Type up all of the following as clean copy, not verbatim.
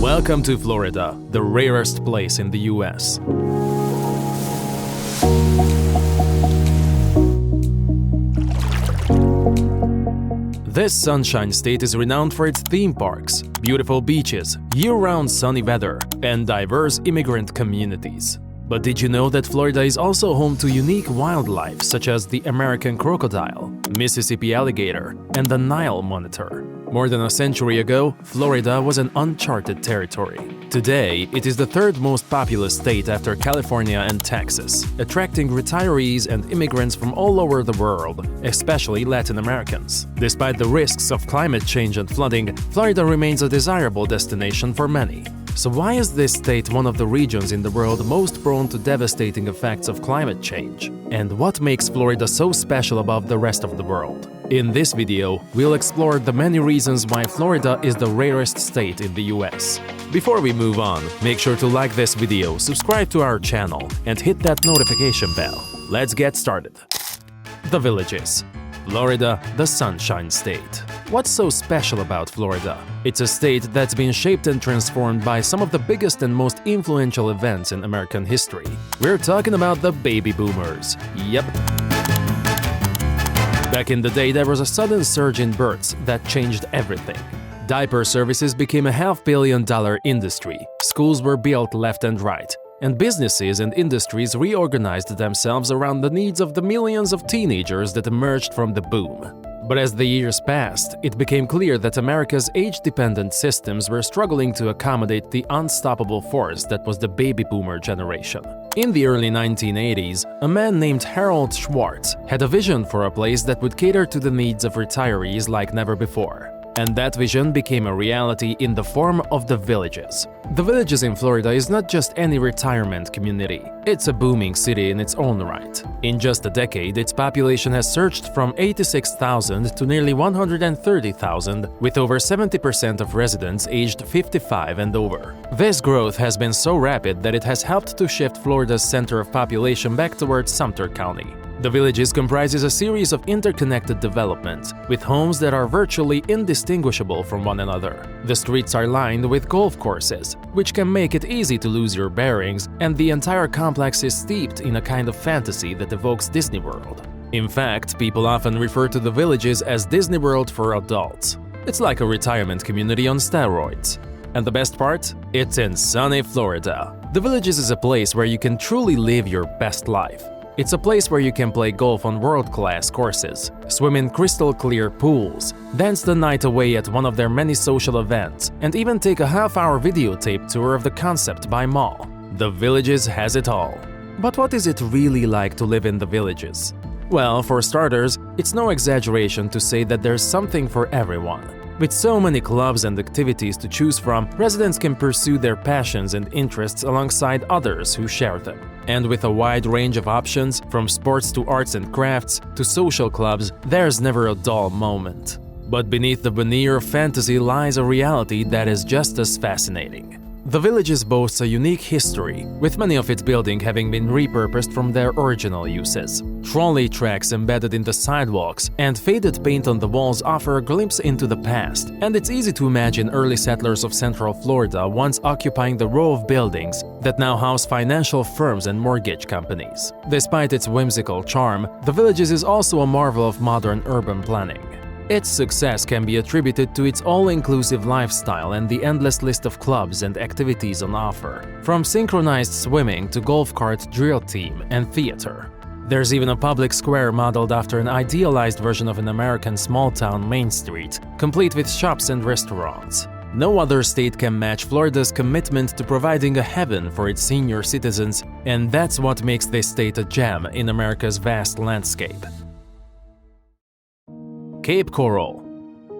Welcome to Florida, the rarest place in the US. This sunshine state is renowned for its theme parks, beautiful beaches, year-round sunny weather, and diverse immigrant communities. But did you know that Florida is also home to unique wildlife such as the American crocodile, Mississippi alligator, and the Nile monitor? More than a century ago, Florida was an uncharted territory. Today, it is the third most populous state after California and Texas, attracting retirees and immigrants from all over the world, especially Latin Americans. Despite the risks of climate change and flooding, Florida remains a desirable destination for many. So why is this state one of the regions in the world most prone to devastating effects of climate change? And what makes Florida so special above the rest of the world? In this video, we'll explore the many reasons why Florida is the rarest state in the US. Before we move on, make sure to like this video, subscribe to our channel, and hit that notification bell. Let's get started. The villages. Florida, the Sunshine State. What's so special about Florida? It's a state that's been shaped and transformed by some of the biggest and most influential events in American history. We're talking about the baby boomers. Yep. Back in the day, there was a sudden surge in births that changed everything. Diaper services became a $500 million industry, schools were built left and right, and businesses and industries reorganized themselves around the needs of the millions of teenagers that emerged from the boom. But as the years passed, it became clear that America's age-dependent systems were struggling to accommodate the unstoppable force that was the baby boomer generation. In the early 1980s, a man named Harold Schwartz had a vision for a place that would cater to the needs of retirees like never before. And that vision became a reality in the form of the villages. The villages in Florida is not just any retirement community, it's a booming city in its own right. In just a decade, its population has surged from 86,000 to nearly 130,000, with over 70% of residents aged 55 and over. This growth has been so rapid that it has helped to shift Florida's center of population back towards Sumter County. The villages comprises a series of interconnected developments, with homes that are virtually indistinguishable from one another. The streets are lined with golf courses, which can make it easy to lose your bearings, and the entire complex is steeped in a kind of fantasy that evokes Disney World. In fact, people often refer to the villages as Disney World for adults. It's like a retirement community on steroids. And the best part? It's in sunny Florida. The villages is a place where you can truly live your best life. It's a place where you can play golf on world-class courses, swim in crystal-clear pools, dance the night away at one of their many social events, and even take a half-hour videotape tour of the Concept by Mall. The villages has it all. But what is it really like to live in the villages? Well, for starters, it's no exaggeration to say that there's something for everyone. With so many clubs and activities to choose from, residents can pursue their passions and interests alongside others who share them. And with a wide range of options, from sports to arts and crafts to social clubs, there's never a dull moment. But beneath the veneer of fantasy lies a reality that is just as fascinating. The villages boasts a unique history, with many of its buildings having been repurposed from their original uses. Trolley tracks embedded in the sidewalks and faded paint on the walls offer a glimpse into the past, and it's easy to imagine early settlers of Central Florida once occupying the row of buildings that now house financial firms and mortgage companies. Despite its whimsical charm, the villages is also a marvel of modern urban planning. Its success can be attributed to its all-inclusive lifestyle and the endless list of clubs and activities on offer, from synchronized swimming to golf cart drill team and theater. There's even a public square modeled after an idealized version of an American small-town Main Street, complete with shops and restaurants. No other state can match Florida's commitment to providing a heaven for its senior citizens, and that's what makes this state a gem in America's vast landscape. Cape Coral.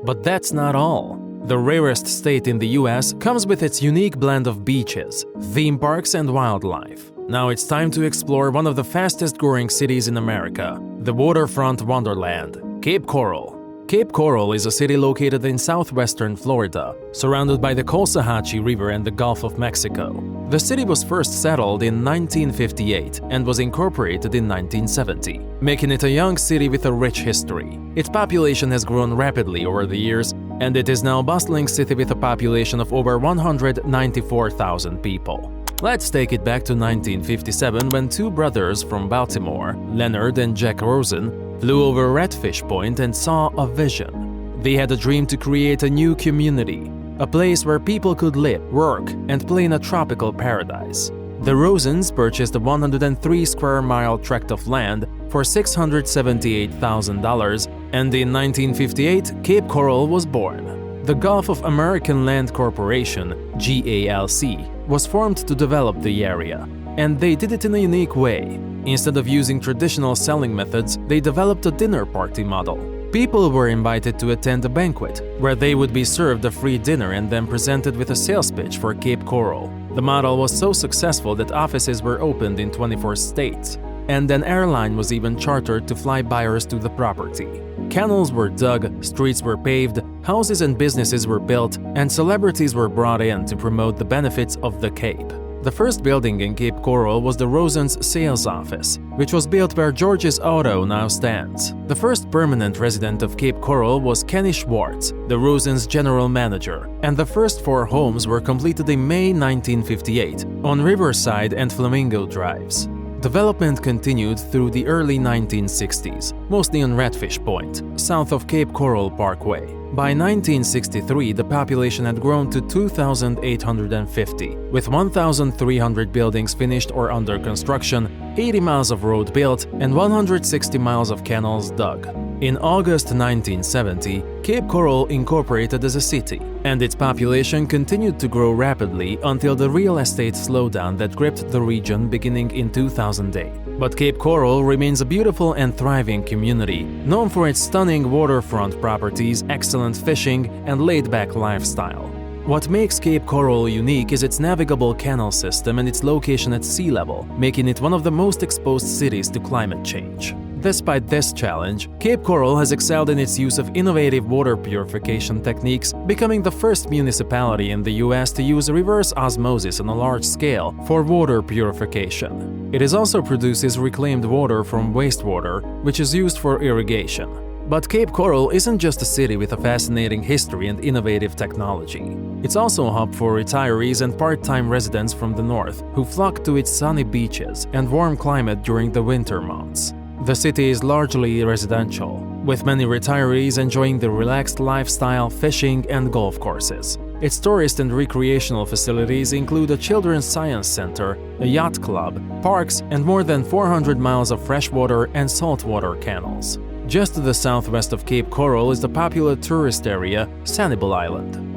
But that's not all. The rarest state in the US comes with its unique blend of beaches, theme parks, and wildlife. Now it's time to explore one of the fastest-growing cities in America, the waterfront wonderland, Cape Coral. Cape Coral is a city located in southwestern Florida, surrounded by the Caloosahatchee River and the Gulf of Mexico. The city was first settled in 1958 and was incorporated in 1970, making it a young city with a rich history. Its population has grown rapidly over the years, and it is now a bustling city with a population of over 194,000 people. Let's take it back to 1957 when two brothers from Baltimore, Leonard and Jack Rosen, flew over Redfish Point and saw a vision. They had a dream to create a new community, a place where people could live, work, and play in a tropical paradise. The Rosens purchased a 103 square mile tract of land for $678,000, and in 1958, Cape Coral was born. The Gulf of American Land Corporation, GALC, was formed to develop the area, and they did it in a unique way. Instead of using traditional selling methods, they developed a dinner party model. People were invited to attend a banquet, where they would be served a free dinner and then presented with a sales pitch for Cape Coral. The model was so successful that offices were opened in 24 states, and an airline was even chartered to fly buyers to the property. Canals were dug, streets were paved, houses and businesses were built, and celebrities were brought in to promote the benefits of the Cape. The first building in Cape Coral was the Rosens' sales office, which was built where George's Auto now stands. The first permanent resident of Cape Coral was Kenny Schwartz, the Rosens' general manager, and the first 4 homes were completed in May 1958 on Riverside and Flamingo Drives. Development continued through the early 1960s, mostly on Redfish Point, south of Cape Coral Parkway. By 1963, the population had grown to 2,850, with 1,300 buildings finished or under construction, 80 miles of road built, and 160 miles of canals dug. In August 1970, Cape Coral incorporated as a city, and its population continued to grow rapidly until the real estate slowdown that gripped the region beginning in 2008. But Cape Coral remains a beautiful and thriving community, known for its stunning waterfront properties, excellent fishing, and laid-back lifestyle. What makes Cape Coral unique is its navigable canal system and its location at sea level, making it one of the most exposed cities to climate change. Despite this challenge, Cape Coral has excelled in its use of innovative water purification techniques, becoming the first municipality in the US to use reverse osmosis on a large scale for water purification. It also produces reclaimed water from wastewater, which is used for irrigation. But Cape Coral isn't just a city with a fascinating history and innovative technology. It's also a hub for retirees and part-time residents from the north who flock to its sunny beaches and warm climate during the winter months. The city is largely residential, with many retirees enjoying the relaxed lifestyle, fishing, and golf courses. Its tourist and recreational facilities include a children's science center, a yacht club, parks, and more than 400 miles of freshwater and saltwater canals. Just to the southwest of Cape Coral is the popular tourist area, Sanibel Island.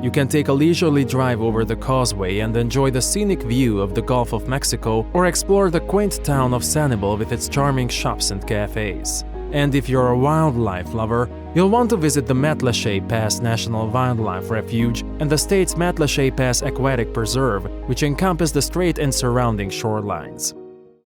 You can take a leisurely drive over the causeway and enjoy the scenic view of the Gulf of Mexico, or explore the quaint town of Sanibel with its charming shops and cafes. And if you're a wildlife lover, you'll want to visit the Matlacha Pass National Wildlife Refuge and the state's Matlacha Pass Aquatic Preserve, which encompass the strait and surrounding shorelines.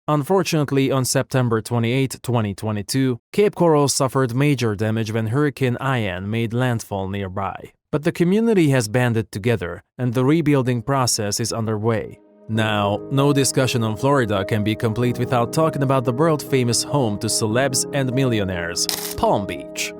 Unfortunately, on September 28, 2022, Cape Coral suffered major damage when Hurricane Ian made landfall nearby. But the community has banded together, and the rebuilding process is underway. Now, no discussion on Florida can be complete without talking about the world-famous home to celebs and millionaires, Palm Beach.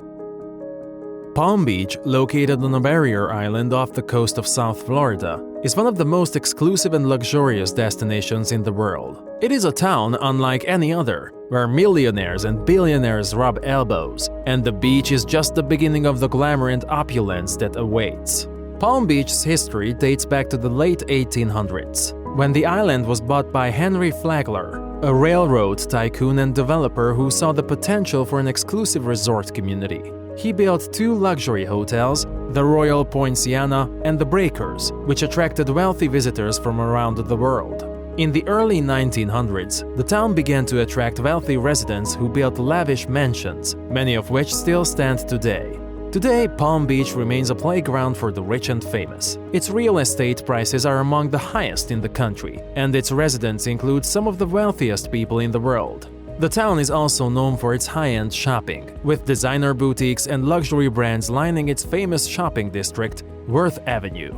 Palm Beach, located on a barrier island off the coast of South Florida, is one of the most exclusive and luxurious destinations in the world. It is a town unlike any other, where millionaires and billionaires rub elbows, and the beach is just the beginning of the glamour and opulence that awaits. Palm Beach's history dates back to the late 1800s, when the island was bought by Henry Flagler, a railroad tycoon and developer who saw the potential for an exclusive resort community. He built 2 luxury hotels, the Royal Poinciana and the Breakers, which attracted wealthy visitors from around the world. In the early 1900s, the town began to attract wealthy residents who built lavish mansions, many of which still stand today. Today, Palm Beach remains a playground for the rich and famous. Its real estate prices are among the highest in the country, and its residents include some of the wealthiest people in the world. The town is also known for its high-end shopping, with designer boutiques and luxury brands lining its famous shopping district, Worth Avenue.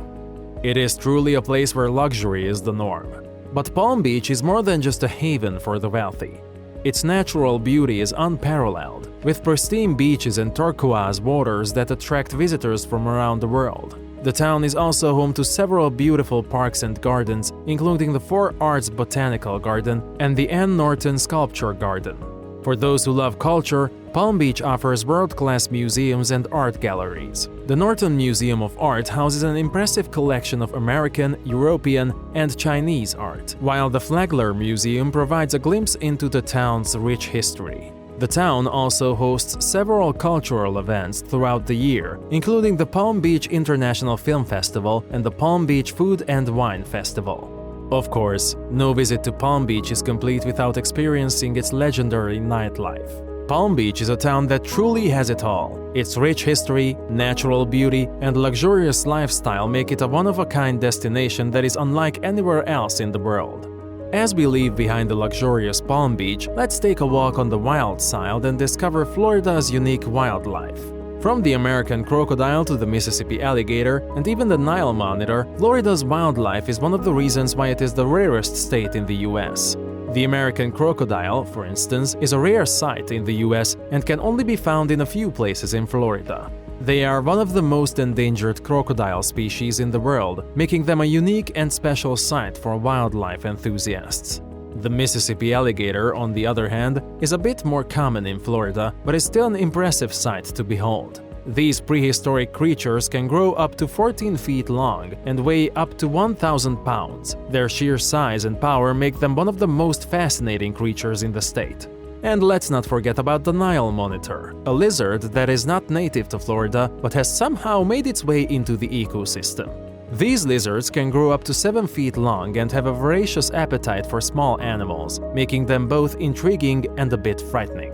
It is truly a place where luxury is the norm. But Palm Beach is more than just a haven for the wealthy. Its natural beauty is unparalleled, with pristine beaches and turquoise waters that attract visitors from around the world. The town is also home to several beautiful parks and gardens, including the 4 Arts Botanical Garden and the Ann Norton Sculpture Garden. For those who love culture, Palm Beach offers world-class museums and art galleries. The Norton Museum of Art houses an impressive collection of American, European, and Chinese art, while the Flagler Museum provides a glimpse into the town's rich history. The town also hosts several cultural events throughout the year, including the Palm Beach International Film Festival and the Palm Beach Food and Wine Festival. Of course, no visit to Palm Beach is complete without experiencing its legendary nightlife. Palm Beach is a town that truly has it all. Its rich history, natural beauty, and luxurious lifestyle make it a one-of-a-kind destination that is unlike anywhere else in the world. As we leave behind the luxurious Palm Beach, let's take a walk on the wild side and discover Florida's unique wildlife. From the American crocodile to the Mississippi alligator and even the Nile monitor, Florida's wildlife is one of the reasons why it is the rarest state in the US. The American crocodile, for instance, is a rare sight in the US and can only be found in a few places in Florida. They are one of the most endangered crocodile species in the world, making them a unique and special sight for wildlife enthusiasts. The Mississippi alligator, on the other hand, is a bit more common in Florida, but is still an impressive sight to behold. These prehistoric creatures can grow up to 14 feet long and weigh up to 1,000 pounds. Their sheer size and power make them one of the most fascinating creatures in the state. And let's not forget about the Nile monitor, a lizard that is not native to Florida but has somehow made its way into the ecosystem. These lizards can grow up to 7 feet long and have a voracious appetite for small animals, making them both intriguing and a bit frightening.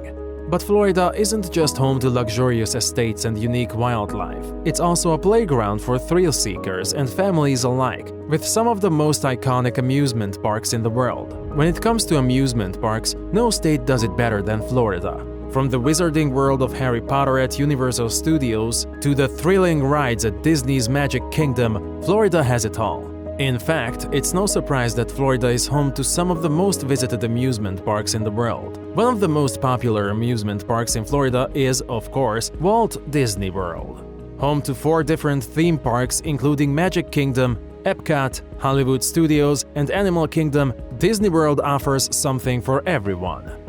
But Florida isn't just home to luxurious estates and unique wildlife. It's also a playground for thrill seekers and families alike, with some of the most iconic amusement parks in the world. When it comes to amusement parks, no state does it better than Florida. From the wizarding world of Harry Potter at Universal Studios to the thrilling rides at Disney's Magic Kingdom, Florida has it all. In fact, it's no surprise that Florida is home to some of the most visited amusement parks in the world. One of the most popular amusement parks in Florida is, of course, Walt Disney World. Home to 4 different theme parks including Magic Kingdom, Epcot, Hollywood Studios, and Animal Kingdom, Disney World offers something for everyone.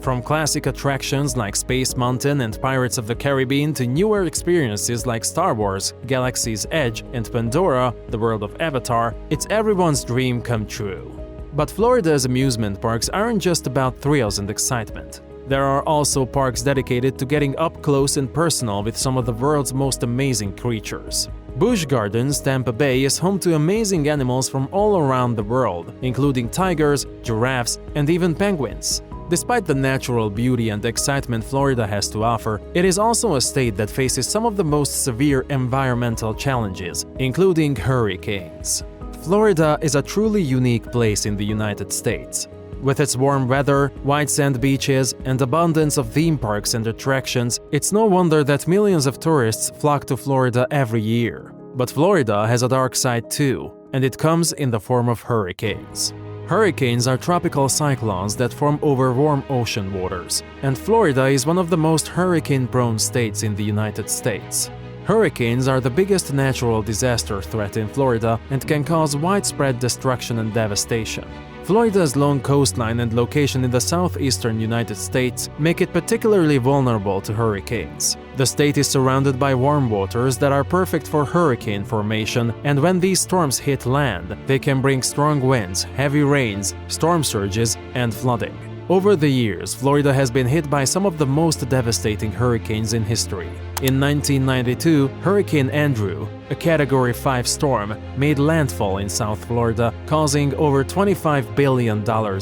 From classic attractions like Space Mountain and Pirates of the Caribbean to newer experiences like Star Wars, Galaxy's Edge, and Pandora, the world of Avatar, it's everyone's dream come true. But Florida's amusement parks aren't just about thrills and excitement. There are also parks dedicated to getting up close and personal with some of the world's most amazing creatures. Busch Gardens, Tampa Bay is home to amazing animals from all around the world, including tigers, giraffes, and even penguins. Despite the natural beauty and excitement Florida has to offer, it is also a state that faces some of the most severe environmental challenges, including hurricanes. Florida is a truly unique place in the United States. With its warm weather, white sand beaches, and abundance of theme parks and attractions, it's no wonder that millions of tourists flock to Florida every year. But Florida has a dark side too, and it comes in the form of hurricanes. Hurricanes are tropical cyclones that form over warm ocean waters, and Florida is one of the most hurricane-prone states in the United States. Hurricanes are the biggest natural disaster threat in Florida and can cause widespread destruction and devastation. Florida's long coastline and location in the southeastern United States make it particularly vulnerable to hurricanes. The state is surrounded by warm waters that are perfect for hurricane formation, and when these storms hit land, they can bring strong winds, heavy rains, storm surges, and flooding. Over the years, Florida has been hit by some of the most devastating hurricanes in history. In 1992, Hurricane Andrew, a Category 5 storm, made landfall in South Florida, causing over $25 billion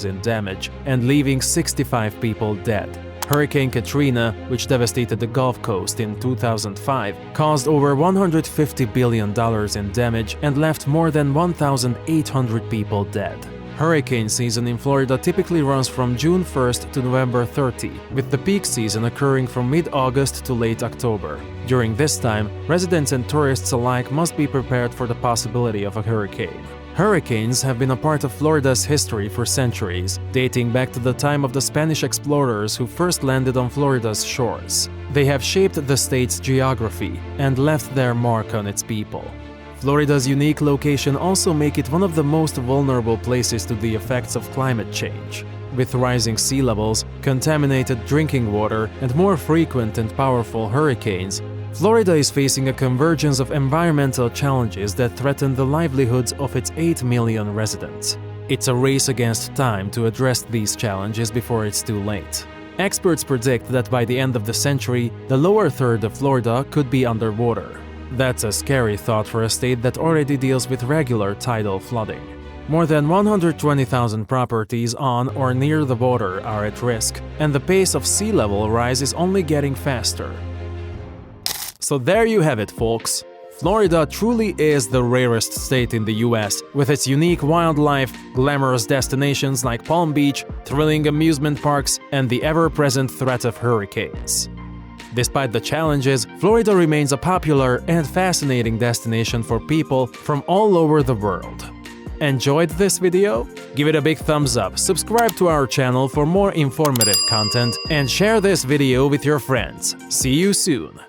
in damage and leaving 65 people dead. Hurricane Katrina, which devastated the Gulf Coast in 2005, caused over $150 billion in damage and left more than 1,800 people dead. Hurricane season in Florida typically runs from June 1st to November 30, with the peak season occurring from mid-August to late October. During this time, residents and tourists alike must be prepared for the possibility of a hurricane. Hurricanes have been a part of Florida's history for centuries, dating back to the time of the Spanish explorers who first landed on Florida's shores. They have shaped the state's geography and left their mark on its people. Florida's unique location also make it one of the most vulnerable places to the effects of climate change. With rising sea levels, contaminated drinking water, and more frequent and powerful hurricanes, Florida is facing a convergence of environmental challenges that threaten the livelihoods of its 8 million residents. It's a race against time to address these challenges before it's too late. Experts predict that by the end of the century, the lower third of Florida could be underwater. That's a scary thought for a state that already deals with regular tidal flooding. More than 120,000 properties on or near the water are at risk, and the pace of sea level rise is only getting faster. So there you have it, folks. Florida truly is the rarest state in the US, with its unique wildlife, glamorous destinations like Palm Beach, thrilling amusement parks, and the ever-present threat of hurricanes. Despite the challenges, Florida remains a popular and fascinating destination for people from all over the world. Enjoyed this video? Give it a big thumbs up, subscribe to our channel for more informative content, and share this video with your friends. See you soon!